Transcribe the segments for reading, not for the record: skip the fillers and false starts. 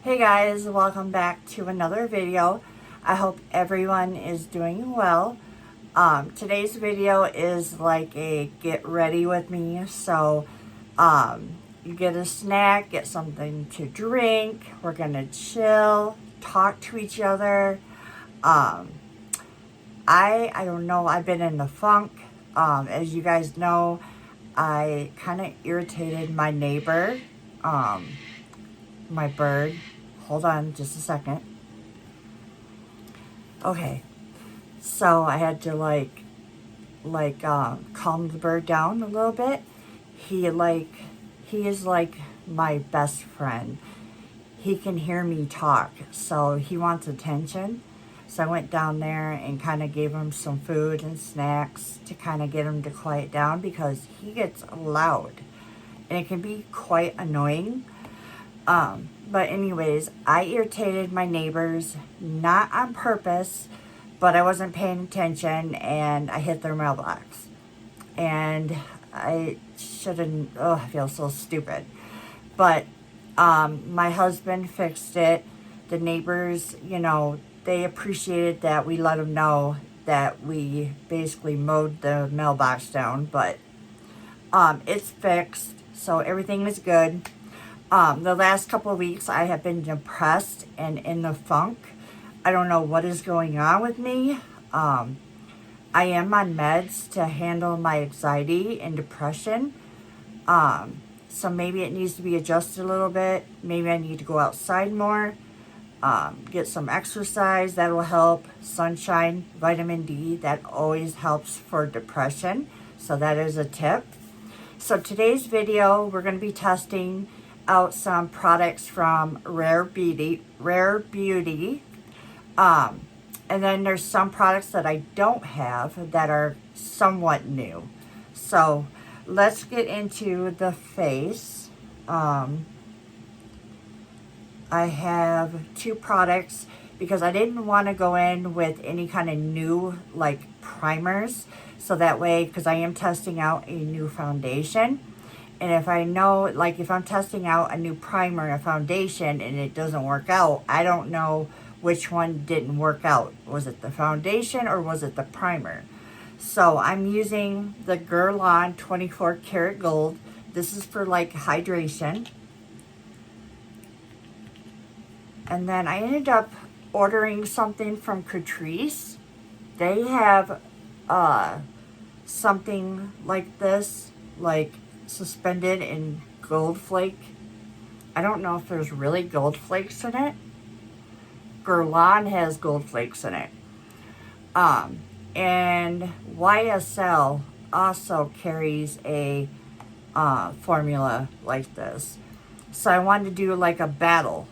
Hey guys, welcome back to another video. I hope everyone is doing well. Today's video is like a get ready with me. So you get a snack, get something to drink. We're gonna chill, talk to each other. I don't know, I've been in the funk. As you guys know, I kind of irritated my neighbor, my bird. Hold on just a second. Okay, so I had to calm the bird down a little bit. He is like my best friend. He can hear me talk, so he wants attention. So I went down there and kind of gave him some food and snacks to kind of get him to quiet down because he gets loud and it can be quite annoying. But anyways, I irritated my neighbors, not on purpose, but I wasn't paying attention and I hit their mailbox. And I shouldn't, I feel so stupid. But my husband fixed it. The neighbors, they appreciated that we let them know that we basically mowed the mailbox down. But it's fixed, so everything is good. The last couple of weeks I have been depressed and in the funk. I don't know what is going on with me. I am on meds to handle my anxiety and depression. So maybe it needs to be adjusted a little bit. Maybe I need to go outside more. Get some exercise, that will help. Sunshine, vitamin D, that always helps for depression. So that is a tip. So today's video, we're going to be testing out some products from Rare Beauty. And then there's some products that I don't have that are somewhat new. So let's get into the face. I have two products because I didn't want to go in with any kind of new primers. So that way, because I am testing out a new foundation. And if I know, if I'm testing out a new primer, a foundation, and it doesn't work out, I don't know which one didn't work out. Was it the foundation or was it the primer? So I'm using the Guerlain 24 karat gold. This is for hydration. And then I ended up ordering something from Catrice. They have something like this, suspended in gold flake. I don't know if there's really gold flakes in it. Guerlain has gold flakes in it. And YSL also carries a formula like this. So I wanted to do a battle.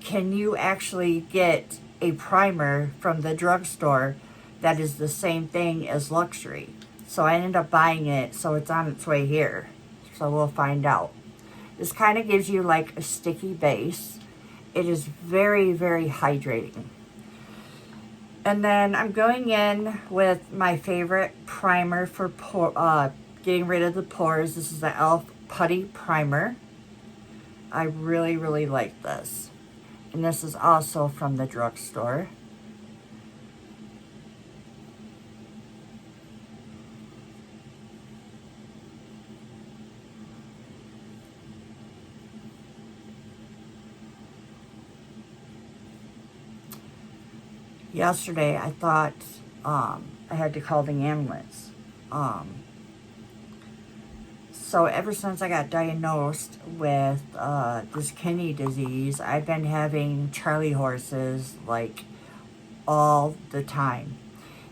Can you actually get a primer from the drugstore that is the same thing as luxury? So I ended up buying it, so it's on its way here. So we'll find out. This kind of gives you a sticky base. It is very, very hydrating. And then I'm going in with my favorite primer for getting rid of the pores. This is the e.l.f. Putty Primer. I really, really like this. And this is also from the drugstore. Yesterday, I thought I had to call the ambulance. So ever since I got diagnosed with this kidney disease, I've been having Charlie horses all the time.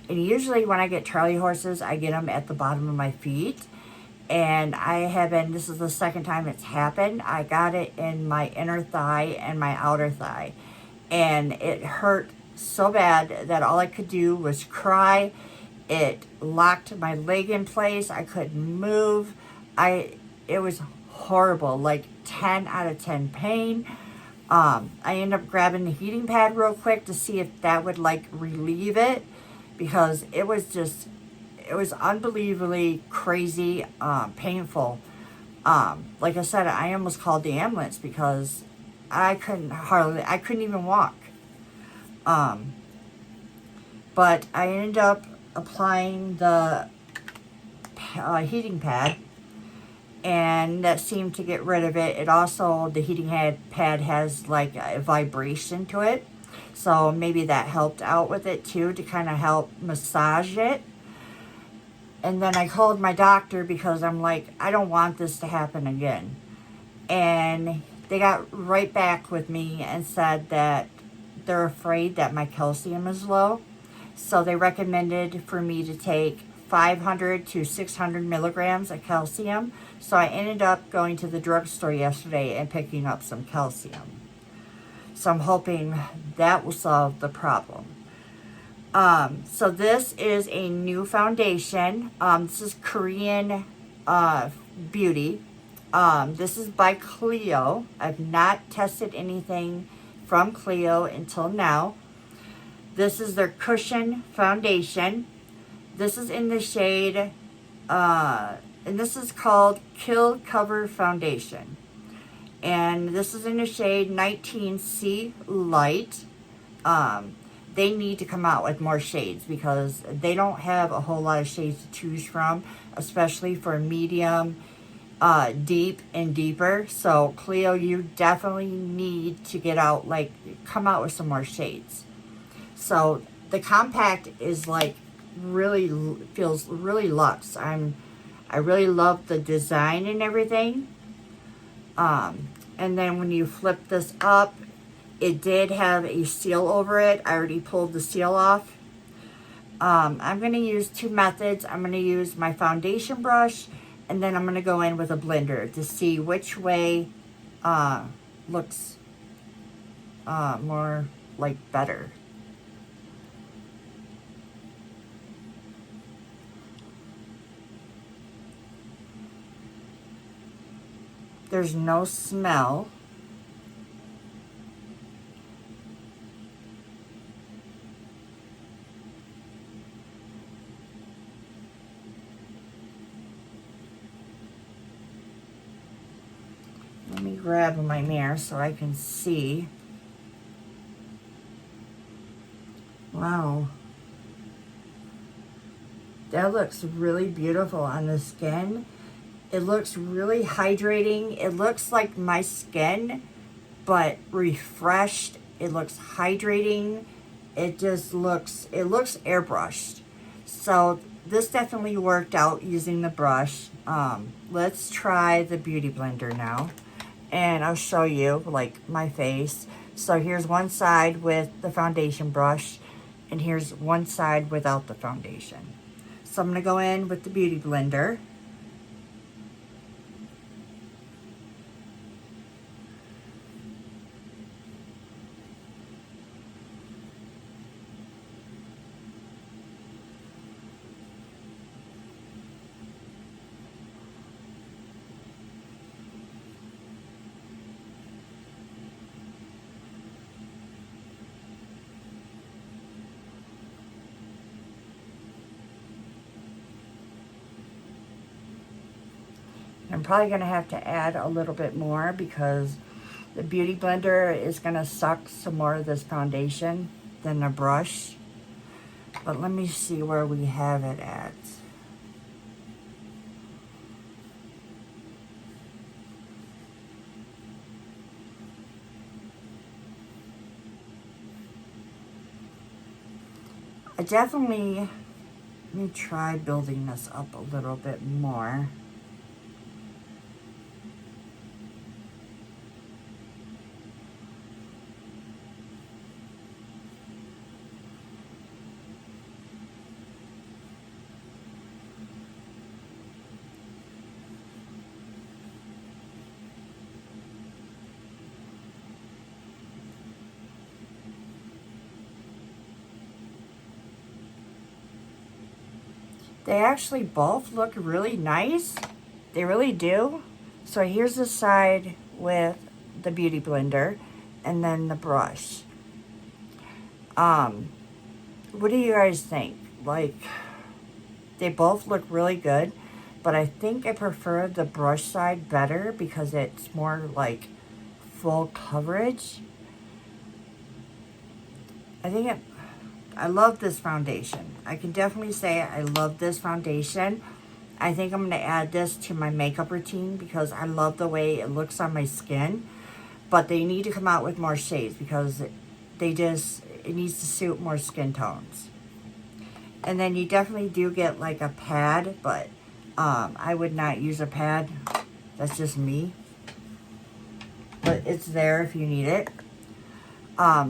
And usually when I get Charlie horses, I get them at the bottom of my feet. And this is the second time it's happened. I got it in my inner thigh and my outer thigh. And it hurt so bad that all I could do was cry. It locked my leg in place. I couldn't move. It was horrible, 10 out of 10 pain. I ended up grabbing the heating pad real quick to see if that would relieve it, because it was unbelievably crazy, painful. Like I said, I almost called the ambulance because I couldn't even walk. But I ended up applying the heating pad, and that seemed to get rid of it. It also, the heating pad has like a vibration to it, so maybe that helped out with it too, to kind of help massage it. And then I called my doctor because I'm like, I don't want this to happen again. And they got right back with me and said that they're afraid that my calcium is low. So they recommended for me to take 500 to 600 milligrams of calcium. So I ended up going to the drugstore yesterday and picking up some calcium. So I'm hoping that will solve the problem. So this is a new foundation. This is Korean Beauty. This is by Clio. I've not tested anything from Clio until now. This is their Cushion Foundation. This is in the shade, and this is called Kill Cover Foundation. And this is in the shade 19C Light. They need to come out with more shades because they don't have a whole lot of shades to choose from, especially for medium, deep, and deeper. So Clio, you definitely need to come out with some more shades. So the compact is like feels really luxe. I really love the design and everything. And then when you flip this up, it did have a seal over it. I already pulled the seal off. I'm going to use two methods. I'm going to use my foundation brush, and then I'm going to go in with a blender to see which way looks more like better. There's no smell. Let me grab my mirror so I can see. Wow. That looks really beautiful on the skin. It looks really hydrating. It looks like my skin, but refreshed. It looks hydrating. It looks airbrushed. So this definitely worked out using the brush. Let's try the Beauty Blender now. And I'll show you like my face. So here's one side with the foundation brush, and here's one side without the foundation. So I'm gonna go in with the Beauty Blender. I'm probably going to have to add a little bit more because the Beauty Blender is going to suck some more of this foundation than the brush. But let me see where we have it at. Let me try building this up a little bit more. They actually both look really nice. They really do. So here's the side with the Beauty Blender and then the brush. What do you guys think? Like, they both look really good, but I think I prefer the brush side better because it's more like full coverage. I love this foundation. I can definitely say I love this foundation. I think I'm going to add this to my makeup routine because I love the way it looks on my skin. But they need to come out with more shades because it needs to suit more skin tones. And then you definitely do get like a pad, but I would not use a pad. That's just me. But it's there if you need it.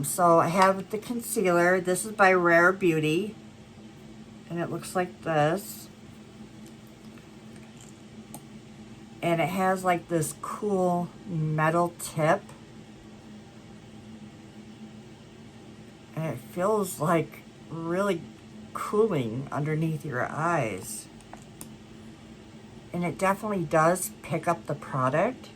So I have the concealer. This is by Rare Beauty. And it looks like this. And it has like this cool metal tip. And it feels like really cooling underneath your eyes. And it definitely does pick up the product.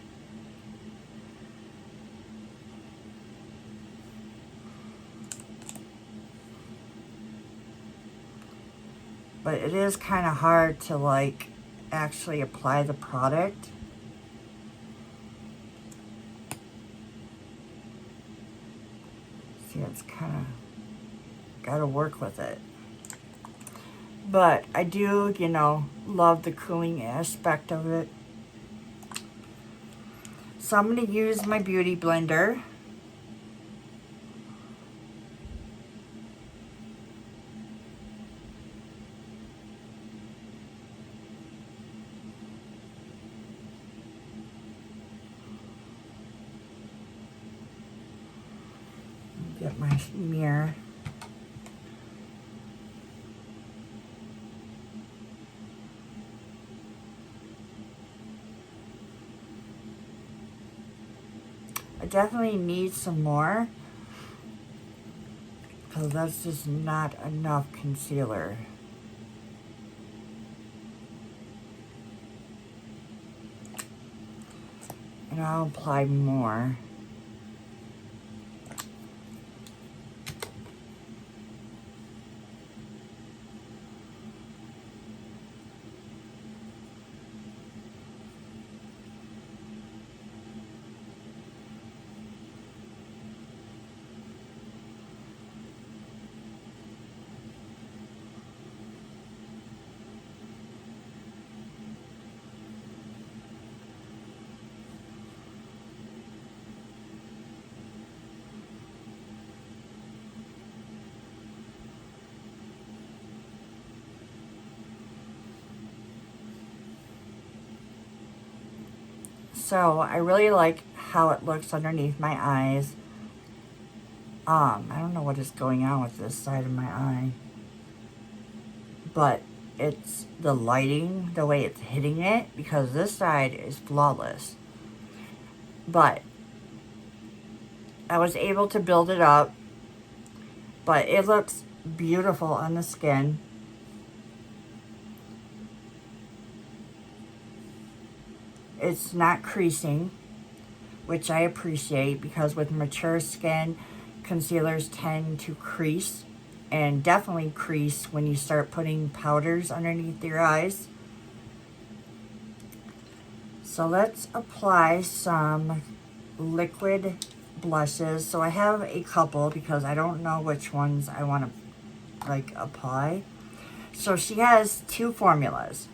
But it is kind of hard to like actually apply the product. See, it's kind of got to work with it. But I do, you know, love the cooling aspect of it. So I'm going to use my beauty blender. Get my mirror. I definitely need some more because that's just not enough concealer. And I'll apply more. So I really like how it looks underneath my eyes. I don't know what is going on with this side of my eye, but it's the lighting, the way it's hitting it, because this side is flawless. But I was able to build it up, but it looks beautiful on the skin. It's not creasing, which I appreciate because with mature skin, concealers tend to crease, and definitely crease when you start putting powders underneath your eyes. So let's apply some liquid blushes. So I have a couple because I don't know which ones I want to like apply. So she has two formulas.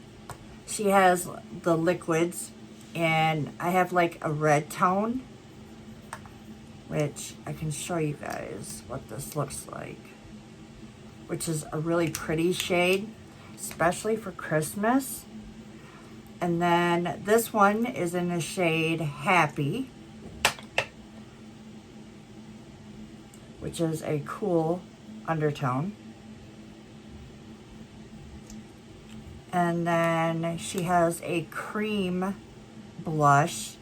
She has the liquids, and I have like a red tone, which I can show you guys what this looks like, which is a really pretty shade, especially for Christmas. And then this one is in the shade Happy, which is a cool undertone. And then she has a cream blush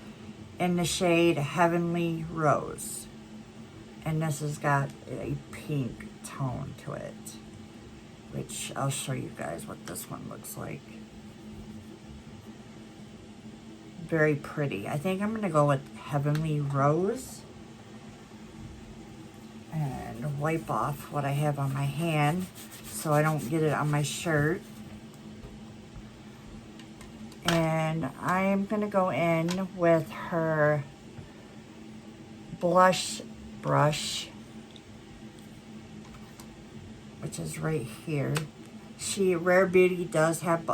in the shade Heavenly Rose. And this has got a pink tone to it, which I'll show you guys what this one looks like. Very pretty. I think I'm going to go with Heavenly Rose and wipe off what I have on my hand so I don't get it on my shirt. And I'm going to go in with her blush brush, which is right here. Rare Beauty does have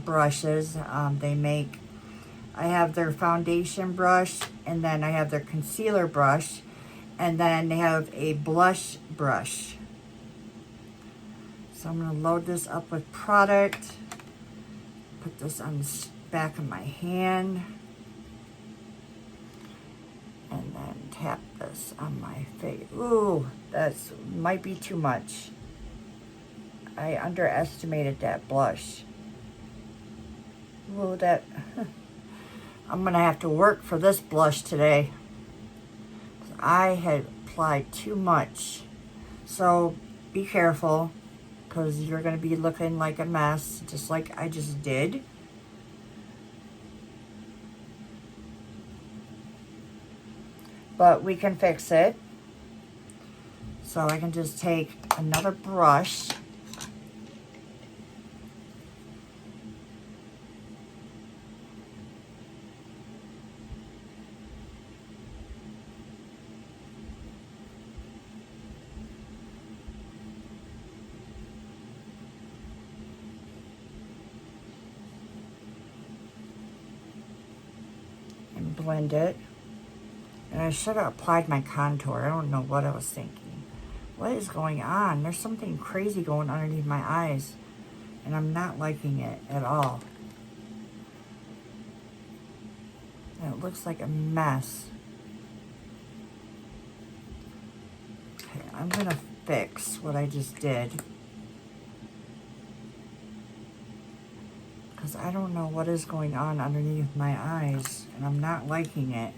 brushes. I have their foundation brush, and then I have their concealer brush, and then they have a blush brush. So I'm going to load this up with product, put this on the back of my hand, and then tap this on my face. Ooh, that's might be too much. I underestimated that blush. Ooh, I'm gonna have to work for this blush today. I had applied too much. So be careful, because you're gonna be looking like a mess, just like I just did. But we can fix it. So I can just take another brush. And blend it. And I should have applied my contour. I don't know what I was thinking. What is going on? There's something crazy going underneath my eyes. And I'm not liking it at all. And it looks like a mess. Okay, I'm going to fix what I just did. Because I don't know what is going on underneath my eyes. And I'm not liking it.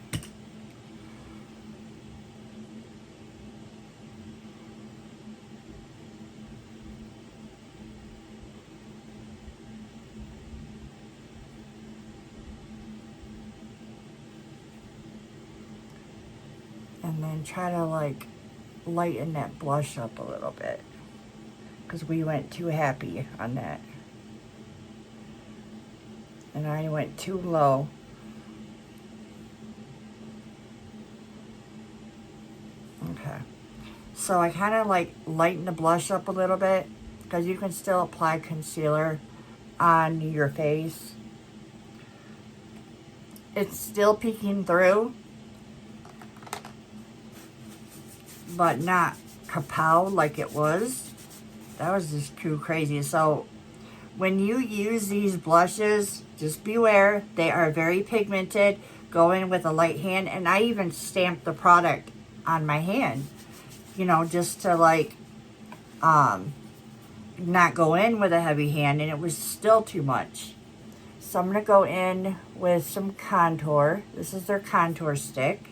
And then try to like lighten that blush up a little bit, because we went too happy on that. And I went too low. Okay. So I kind of like lighten the blush up a little bit, because you can still apply concealer on your face. It's still peeking through, but not kapow like it was. That was just too crazy. So when you use these blushes, just beware. They are very pigmented. Go in with a light hand. And I even stamped the product on my hand, you know, just to like not go in with a heavy hand. And it was still too much. So I'm going to go in with some contour. This is their contour stick.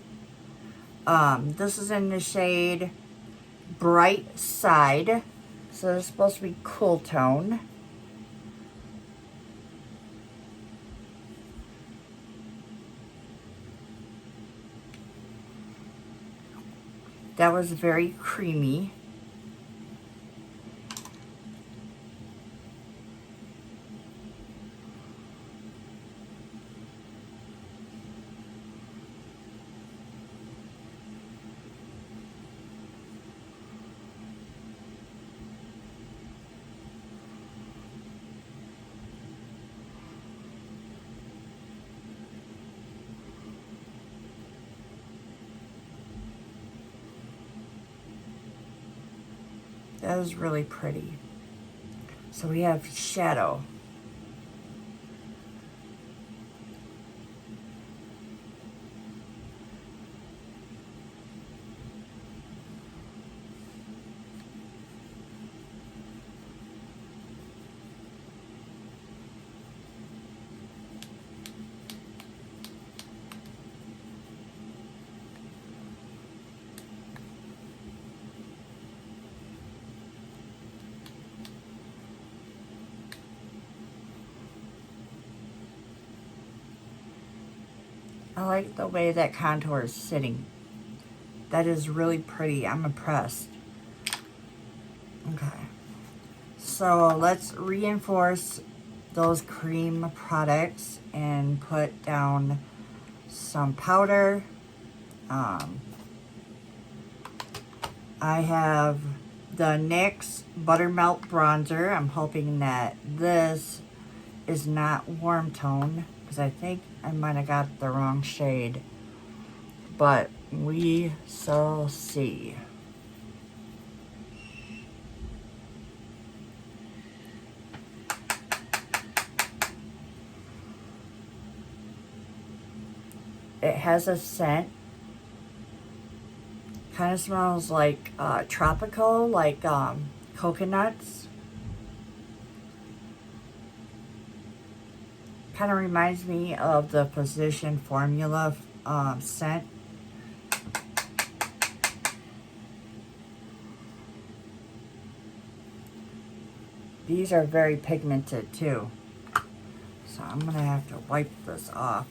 This is in the shade Bright Side. So it's supposed to be cool tone. That was very creamy. That was really pretty. So we have shadow. I like the way that contour is sitting. That is really pretty. I'm impressed. Okay. So let's reinforce those cream products and put down some powder. I have the NYX Buttermelt Bronzer. I'm hoping that this is not warm tone, because I think I might have got the wrong shade. But we shall see. It has a scent. Kind of smells like tropical, like coconuts. Kind of reminds me of the Physician Formula scent. These are very pigmented too. So I'm going to have to wipe this off.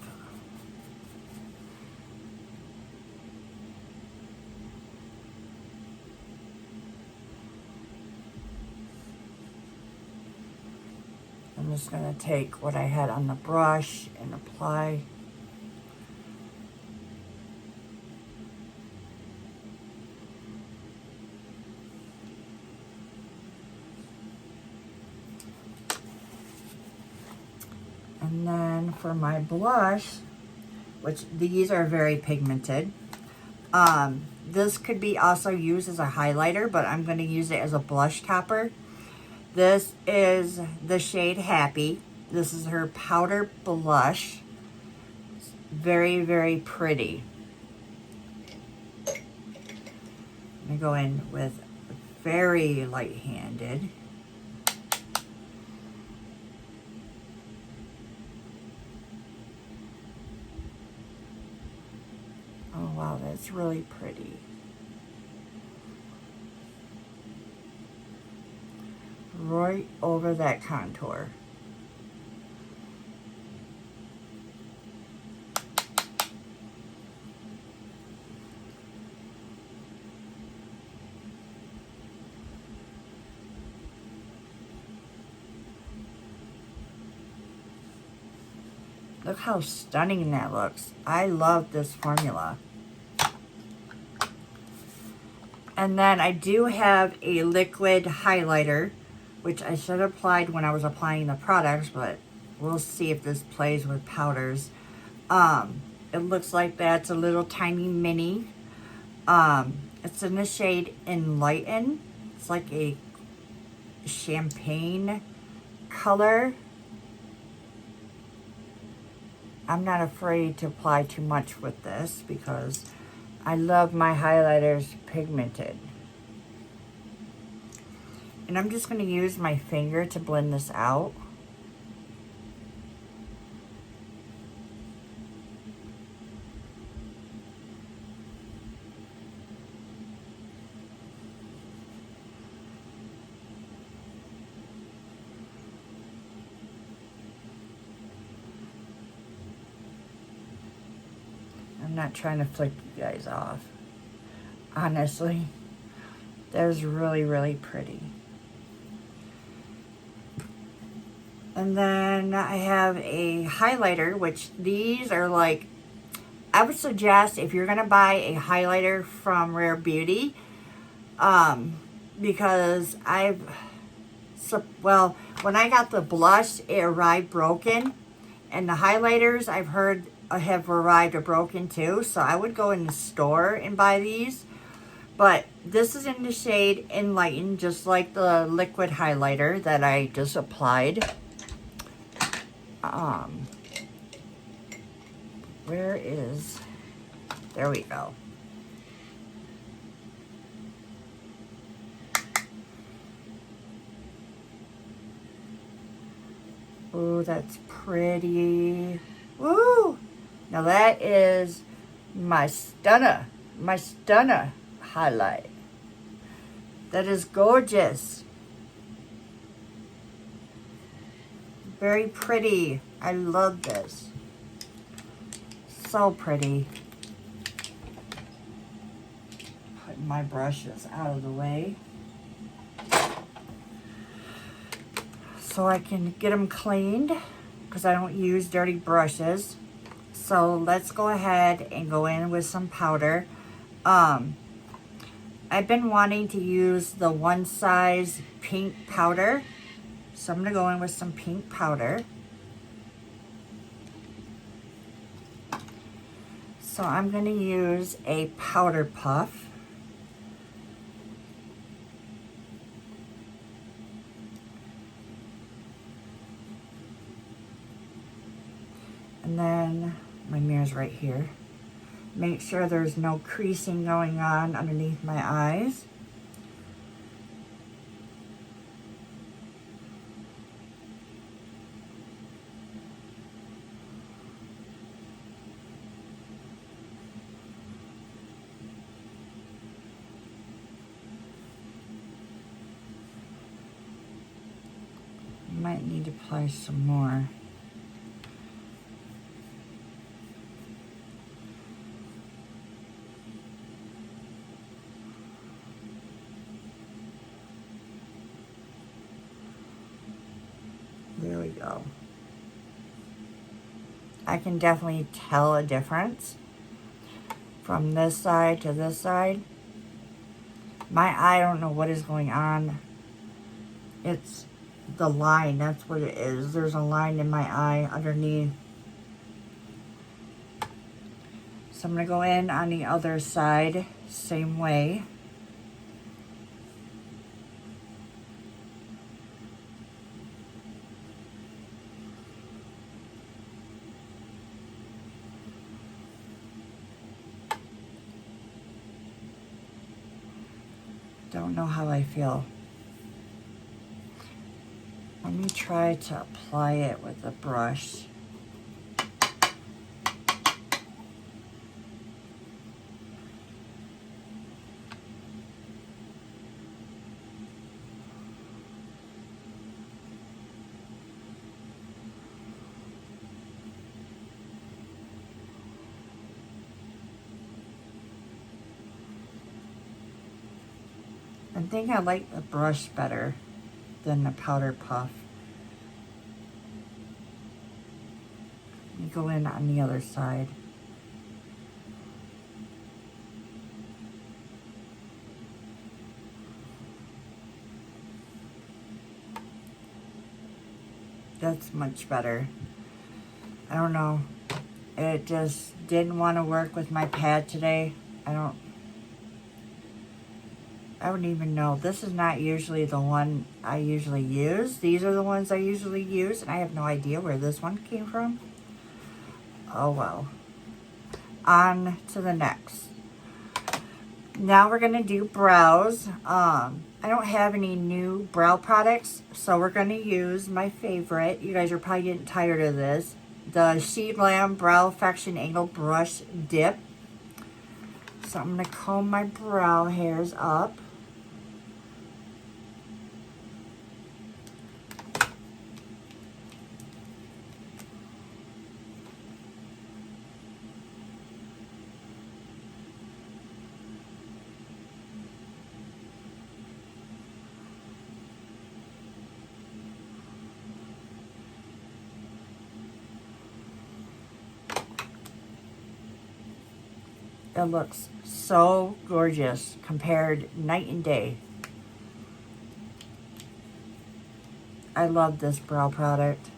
I'm just going to take what I had on the brush and apply. And then for my blush, which these are very pigmented, this could be also used as a highlighter, but I'm going to use it as a blush topper. This is the shade Happy. This is her powder blush. It's very, very pretty. I'm going to go in with very light-handed. Oh wow, that's really pretty. Right over that contour. Look how stunning that looks. I love this formula. And then I do have a liquid highlighter, which I should have applied when I was applying the products, but we'll see if this plays with powders. It looks like that's a little tiny mini. It's in the shade Enlighten. It's like a champagne color. I'm not afraid to apply too much with this because I love my highlighters pigmented. And I'm just going to use my finger to blend this out. I'm not trying to flick you guys off. Honestly, that was really, really pretty. And then I have a highlighter, which these are like, I would suggest if you're going to buy a highlighter from Rare Beauty, because when I got the blush, it arrived broken. And the highlighters I've heard have arrived broken too. So I would go in the store and buy these. But this is in the shade Enlighten, just like the liquid highlighter that I just applied. There we go. Oh, that's pretty. Woo! Now that is my stunner highlight. That is gorgeous. Very pretty. I love this. So pretty. Put my brushes out of the way so I can get them cleaned, because I don't use dirty brushes. So let's go ahead and go in with some powder. I've been wanting to use the One Size pink powder. So I'm going to go in with some pink powder. So I'm going to use a powder puff. And then my mirror's right here. Make sure there's no creasing going on underneath my eyes. Might need to apply some more. There we go. I can definitely tell a difference from this side to this side. My eye, I don't know what is going on. It's the line, that's what it is. There's a line in my eye underneath. So I'm going to go in on the other side, same way. Don't know how I feel. Let me try to apply it with a brush. I think I like the brush better than the powder puff. Let me go in on the other side. That's much better. I don't know. It just didn't want to work with my pad today. I wouldn't even know. This is not usually the one I usually use. These are the ones I usually use, and I have no idea where this one came from. Oh well. On to the next. Now we're going to do brows. I don't have any new brow products, so we're going to use my favorite. You guys are probably getting tired of this. The Sheet Lamb Brow Affection Angle Brush Dip. So I'm going to comb my brow hairs up. It looks so gorgeous compared night and day. I love this brow product.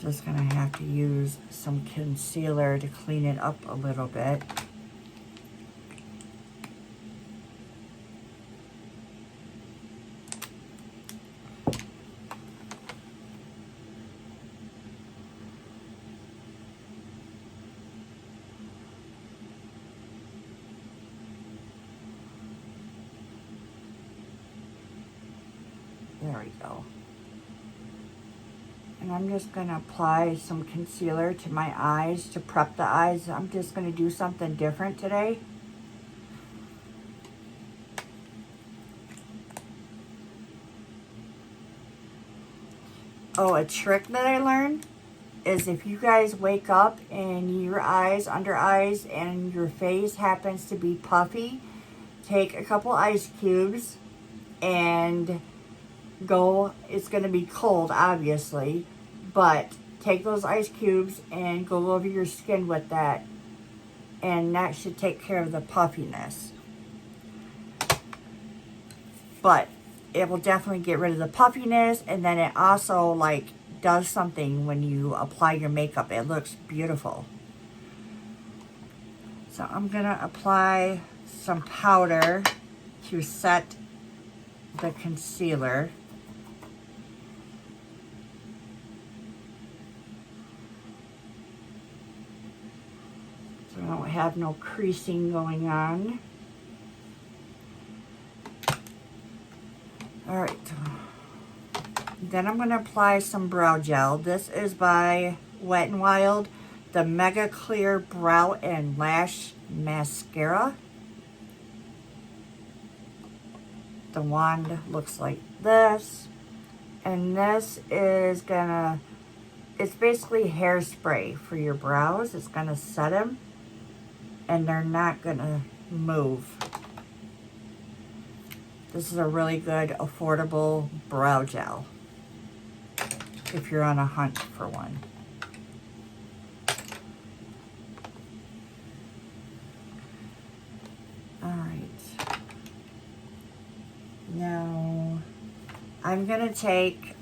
Just gonna have to use some concealer to clean it up a little bit. There we go. And I'm just going to apply some concealer to my eyes to prep the eyes. I'm just going to do something different today. Oh, a trick that I learned is if you guys wake up and your eyes, under eyes, and your face happens to be puffy, take a couple ice cubes and go, it's going to be cold obviously, but take those ice cubes and go over your skin with that, and that should take care of the puffiness. But it will definitely get rid of the puffiness, and then it also like does something when you apply your makeup. It looks beautiful. So I'm gonna apply some powder to set the concealer. So I don't have no creasing going on. Alright, then I'm going to apply some brow gel. This is by Wet n Wild, the Mega Clear Brow and Lash Mascara. The wand looks like this. And this is gonna, it's basically hairspray for your brows. It's gonna set them and they're not gonna move. This is a really good, affordable brow gel if you're on a hunt for one. All right. Now, I'm going to take,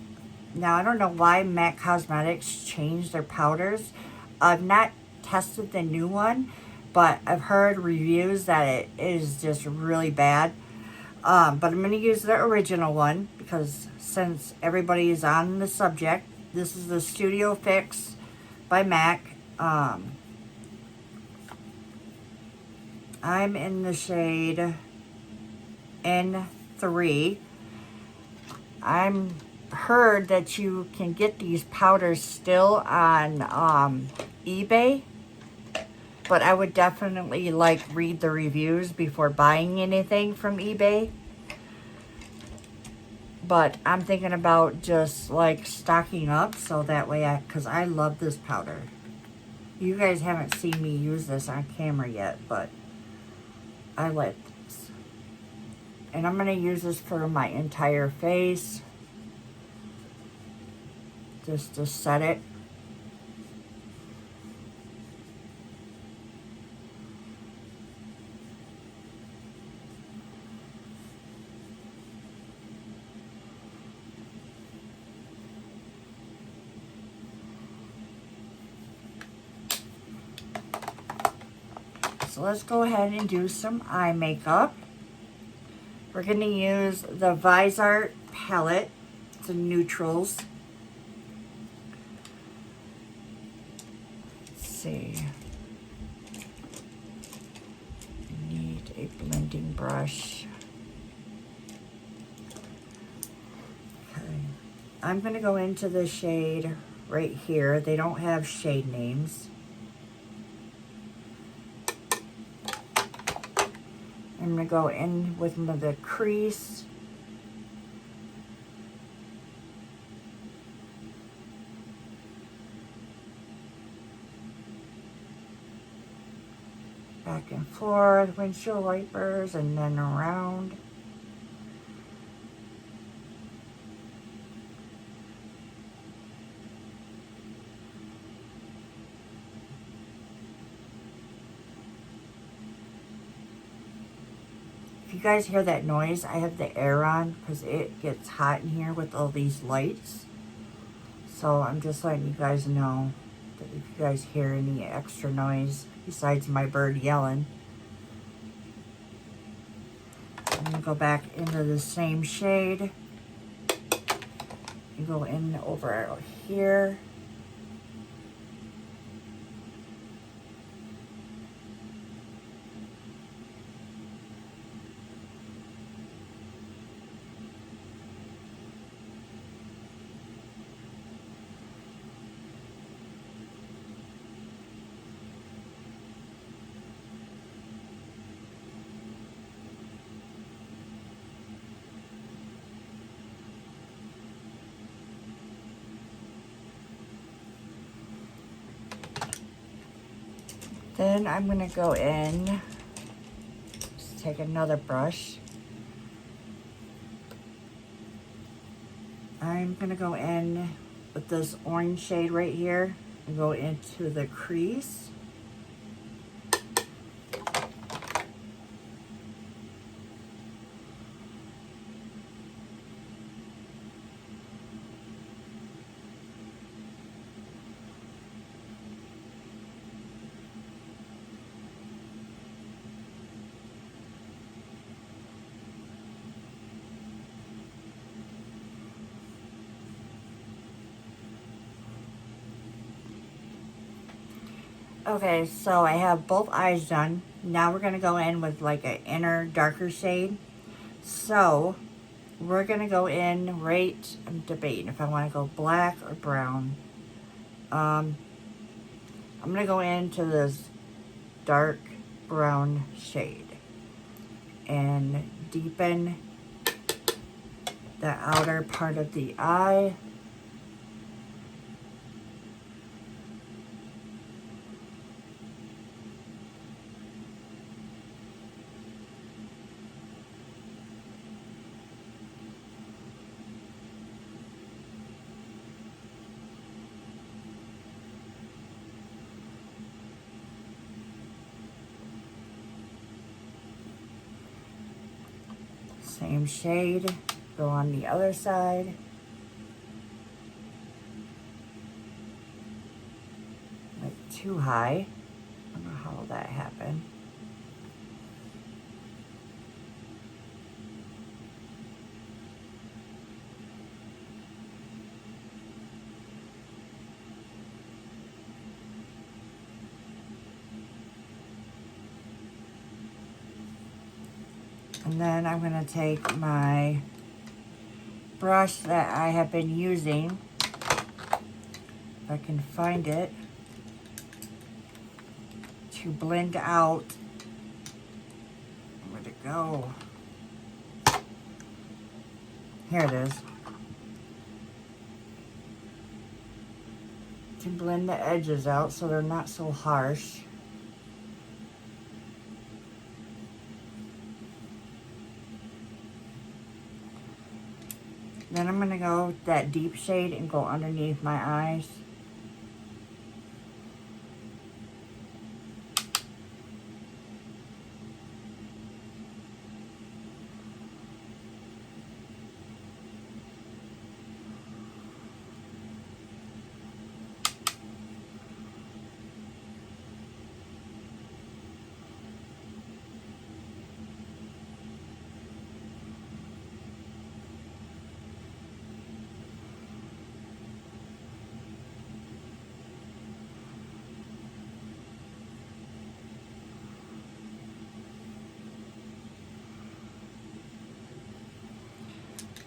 now I don't know why MAC Cosmetics changed their powders. I've not tested the new one, but I've heard reviews that it is just really bad. But I'm going to use the original one because since everybody is on the subject, this is the Studio Fix by MAC. I'm in the shade N3. I'm heard that you can get these powders still on eBay. But I would definitely like read the reviews before buying anything from eBay. But I'm thinking about just like stocking up so that way because I love this powder. You guys haven't seen me use this on camera yet, but I like this. And I'm going to use this for my entire face. Just to set it. So let's go ahead and do some eye makeup. We're going to use the Visart palette. It's a neutrals. Let's see. I need a blending brush. Okay. I'm going to go into the shade right here. They don't have shade names. I'm going to go in with the crease. Back and forth, windshield wipers, and then around. If you guys hear that noise, I have the air on because it gets hot in here with all these lights. So I'm just letting you guys know that if you guys hear any extra noise besides my bird yelling. I'm going to go back into the same shade. You go in over here. Then I'm going to go in, just take another brush. I'm going to go in with this orange shade right here and go into the crease. Okay, so I have both eyes done. Now we're going to go in with like an inner darker shade. So we're going to go in right, I'm debating if I want to go black or brown. I'm going to go into this dark brown shade and deepen the outer part of the eye. Same shade, go on the other side. Like too high. I don't know how that happened. And then I'm going to take my brush that I have been using, if I can find it, to blend out. Where'd it go? Here it is. To blend the edges out so they're not so harsh. Then I'm going to go that deep shade and go underneath my eyes.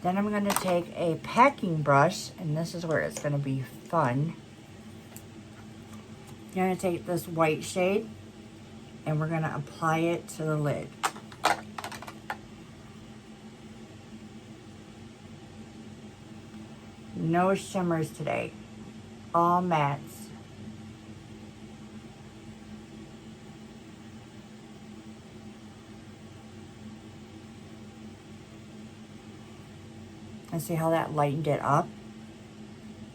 Then I'm going to take a packing brush, and this is where it's going to be fun. You're going to take this white shade, and we're going to apply it to the lid. No shimmers today, all mattes. And see how that lightened it up?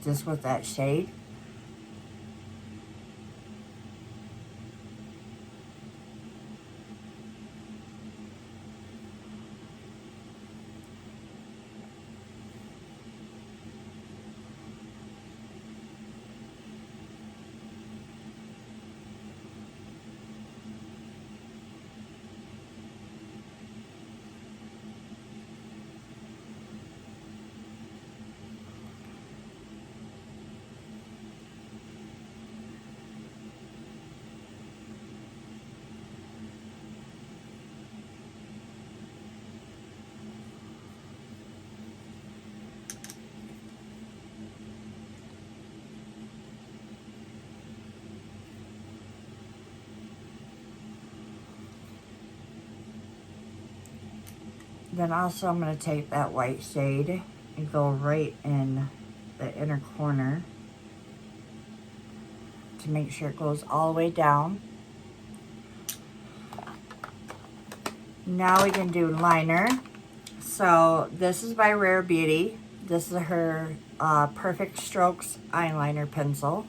Just with that shade. Then also I'm going to take that white shade and go right in the inner corner to make sure it goes all the way down. Now we can do liner. So this is by Rare Beauty. This is her Perfect Strokes eyeliner pencil.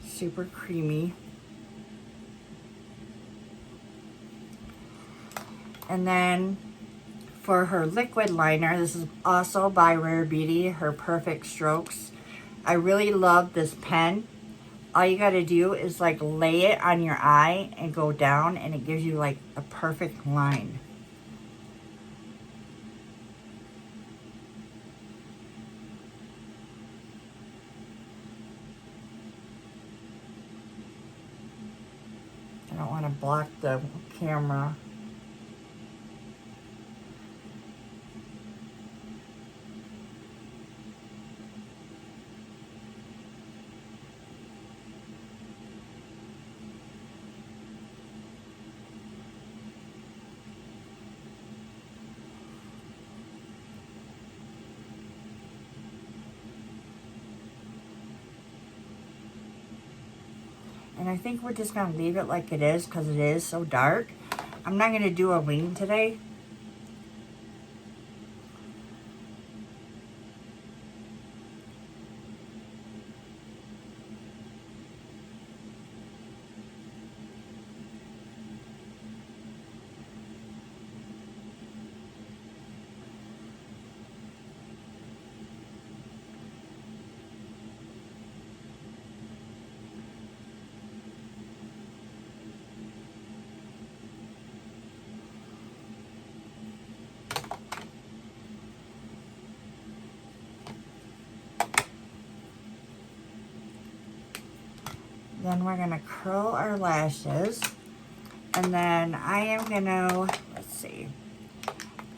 Super creamy. And then for her liquid liner, this is also by Rare Beauty, her Perfect Strokes. I really love this pen. All you gotta do is like lay it on your eye and go down, and it gives you like a perfect line. I don't want to block the camera. And I think we're just going to leave it like it is because it is so dark. I'm not going to do a wing today. Then we're going to curl our lashes. And then I am going to, let's see,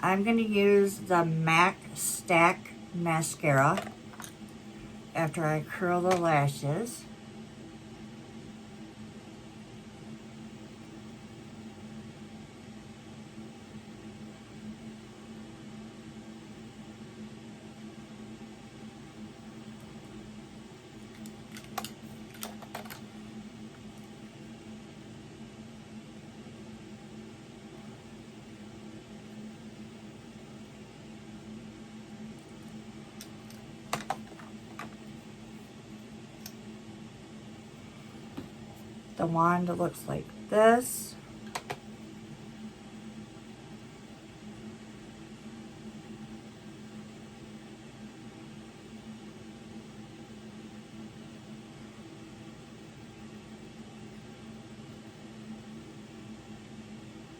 I'm going to use the MAC Stack Mascara after I curl the lashes. The wand looks like this.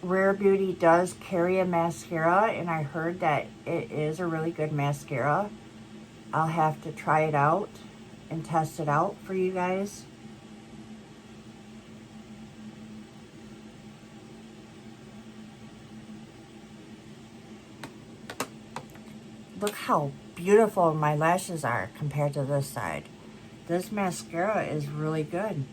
Rare Beauty does carry a mascara, and I heard that it is a really good mascara. I'll have to try it out and test it out for you guys. Look how beautiful my lashes are compared to this side. This mascara is really good.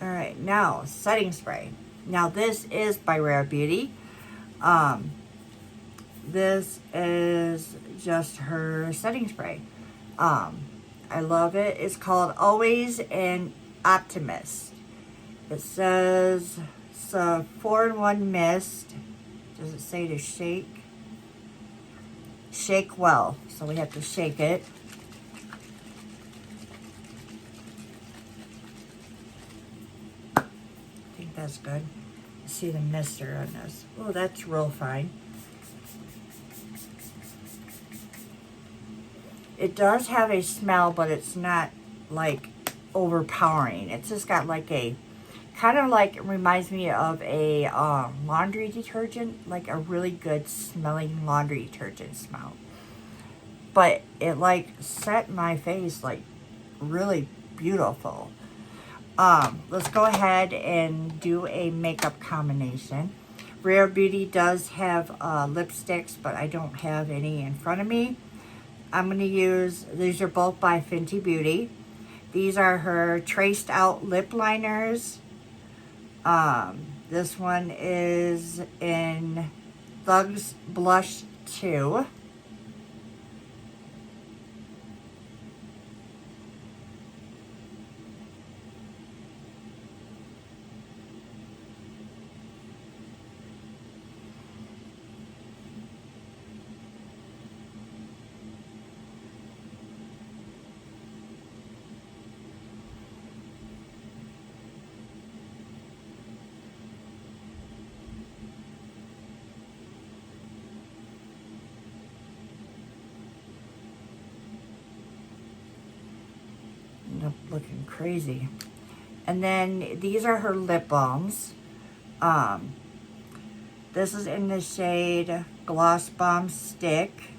Alright, now setting spray. Now this is by Rare Beauty. This is just her setting spray. I love it. It's called Always an Optimist. It says it's a 4-in-1 mist. Does it say to shake? Shake well. So we have to shake it. I think that's good. See the mister on this. Oh, that's real fine. It does have a smell, but it's not like overpowering. It's just got like a, kind of like, reminds me of a laundry detergent, like a really good smelling laundry detergent smell. But it like set my face like really beautiful. Let's go ahead and do a makeup combination. Rare Beauty does have lipsticks, but I don't have any in front of me. I'm going to use, these are both by Fenty Beauty. These are her traced out lip liners. This one is in Thugs Blush 2. End up looking crazy. And then these are her lip balms. This is in the shade Gloss Bomb Stick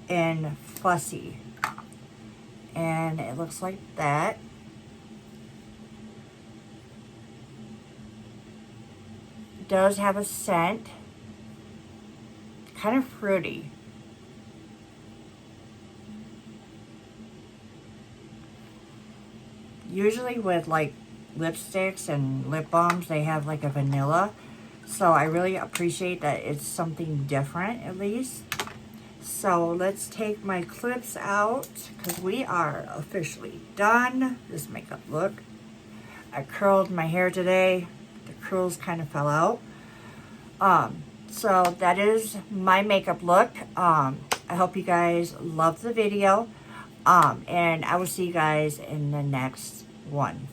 in Fussy. And it looks like that. It does have a scent. Kind of fruity. Usually with like lipsticks and lip balms, they have like a vanilla. So I really appreciate that it's something different at least. So let's take my clips out because we are officially done this makeup look. I curled my hair today. The curls kind of fell out. So that is my makeup look. I hope you guys loved the video. And I will see you guys in the next one.